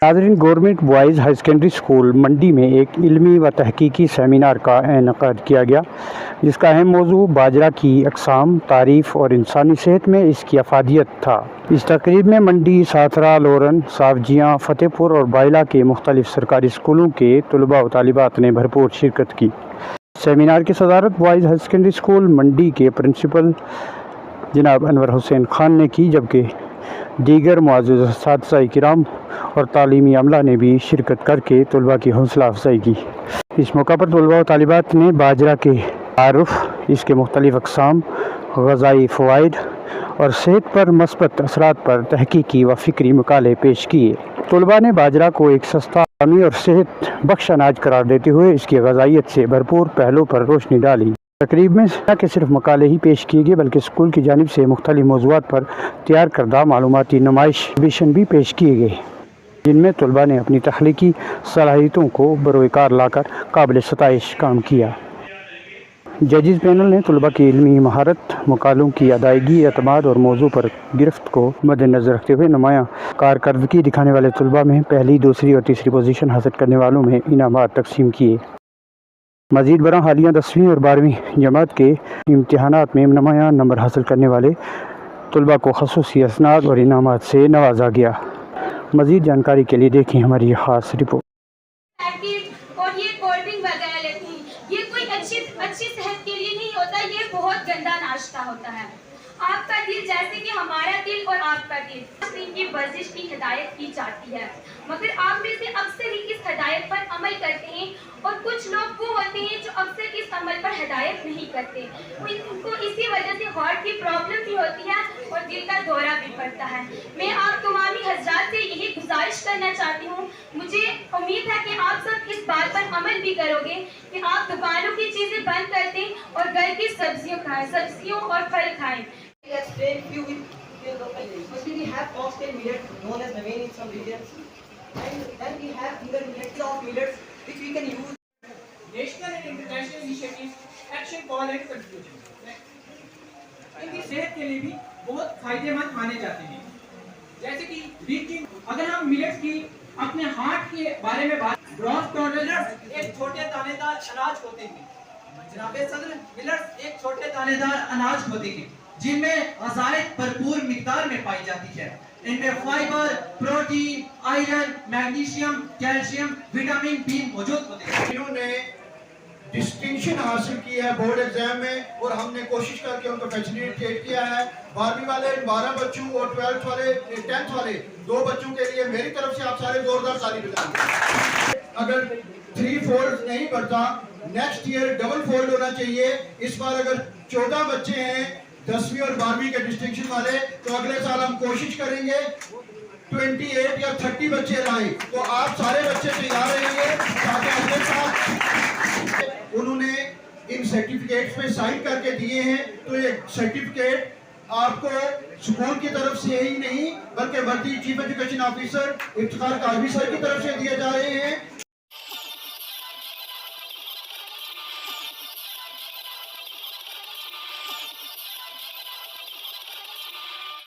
नाज़रीन, government boys high secondary school Mandi में एक इल्मी व तहकीकी सेमिनार का इनेकाद किया गया, जिसका अहम मौजू बाजरा की अक़साम, तारीफ़ और इंसानी सेहत में इसकी अफादियत था। इस तकरीब में मंडी, साथरा, लोरन, सावजियाँ, फतेहपुर और बाइला के मुख्तलिफ सरकारी स्कूलों के तलबा व तालिबात ने भरपूर शिरकत की। सेमिनार की सदारत बॉयज़ हाई सेकेंडरी स्कूल मंडी के प्रिंसिपल जनाब अनवर हुसैन खान ने की, जबकि दीगर मुअज़्ज़ज़ असातिज़ा किराम और तालीमी अमला ने भी शिरकत करके तलबा की हौसला अफजाई की। इस मौका पर तलबा व तालिबात ने बाजरा के तारुफ़, इसके मुख्तलिफ अक़साम, ग़ज़ाई फ़वाइद और सेहत पर मस्बत असरात पर तहकीकी व फ़िक्री मकाले पेश किए। तलबा ने बाजरा को एक सस्ता, पानी और सेहत बख्श अनाज करार देते हुए इसकी ग़ज़ाइयत से भरपूर पहलू पर रोशनी डाली। तकरीब में न कि सिर्फ मकाले ही पेश किए गए, बल्कि स्कूल की जानिब से मुख्तलिफ मौज़ूआत पर तैयार करदा मालूमाती नुमाइश एग्ज़िबिशन भी पेश किए गए, जिनमें तलबा ने अपनी तख्लीकी सलाहियतों को बरोकार लाकर काबिल सताइश काम किया। जजिज़ पैनल ने तलबा की इल्मी महारत, मकालों की अदायगी, एतमाद और मौजू पर गिरफ्त को मद्देनज़र रखते हुए नुमायाँ कारकर्दगी दिखाने वाले तलबा में पहली, दूसरी और तीसरी पोजीशन हासिल करने वालों में इनामात तकसीम किए। मज़ीद बरआं हालिया 10वीं और 12वीं जमात के इम्तिहानात में नुमायाँ नंबर हासिल करने वाले तलबा को ख़ुसूसी असनाद और इनामात से नवाजा गया। मज़ीद जानकारी के लिए देखें हमारी ख़ास रिपोर्ट। और ये कोल्ड ड्रिंक वगैरह लेती हैं, ये कोई अच्छी सेहत के लिए नहीं होता, ये बहुत गंदा नाश्ता होता है। आपका दिल जैसे कि हमारा दिल और आपका दिल की वर्जिश की हिदायत की जाती है, मगर आप में से अक्सर ही इस हिदायत पर अमल करते हैं और कुछ लोग वो होते हैं जो अक्सर इस अमल पर हिदायत नहीं करते। उनको इसी वजह से हार्ट की प्रॉब्लम भी होती है और दिल का दौरा भी पड़ता है। मैं आप तमामी हज़रात से यही गुजारिश करना चाहती हूँ, मुझे उम्मीद है कि आप सब इस बात पर अमल भी करोगे कि आप दुकानों की चीज़ें बंद कर दें और घर की सब्जियों खाएं, सब्जियों और फल खाएं। Firstly, we have foxtail millet known as naveen in some regions, and then we have other millets of millets which we can use. National and international initiatives, action, call and contribution. इनकी सेहत के लिए भी बहुत फायदेमंद माने जाते हैं। जैसे कि रीकिंग, अगर हम मिलेट्स की अपने हार्ट के बारे में बात, ब्रॉन्ज टॉर्नेलर्स एक छोटे दानेदार अनाज होते हैं। जनाबे सदर, मिलेट्स एक छोटे दानेदार अनाज होते हैं जिनमें ग़ज़ाइयत भरपूर मिक़दार में पाई जाती है। इनमें fibre, protein, iron, magnesium, calcium, vitamin B मौजूद होते हैं। इन्होंने डिस्टिंक्शन हासिल की है बोर्ड एग्जाम में और हमने कोशिश करके उनको फैसिलिटेट किया है। 12वीं वाले 12 बच्चों और 12th वाले 10th वाले 2 बच्चों के लिए मेरी तरफ से आप सारे जोरदार ताली बजाएं। अगर 3 फोल्ड नहीं बढ़ता, नेक्स्ट ईयर डबल फोल्ड होना चाहिए। इस बार अगर 14 बच्चे हैं 10वीं और 12वीं के डिस्टिंक्शन वाले, तो अगले साल हम कोशिश करेंगे 28 या 30 बच्चे लाएं। तो आप सारे बच्चे तैयार रहेंगे ताकि अगले साल उन्होंने इन सर्टिफिकेट्स पे साइन करके दिए हैं। तो ये सर्टिफिकेट आपको स्कूल की तरफ से ही नहीं बल्कि वर्दी chief education officer Iftikhar Kazmi sir की तरफ से दिए जा रहे हैं।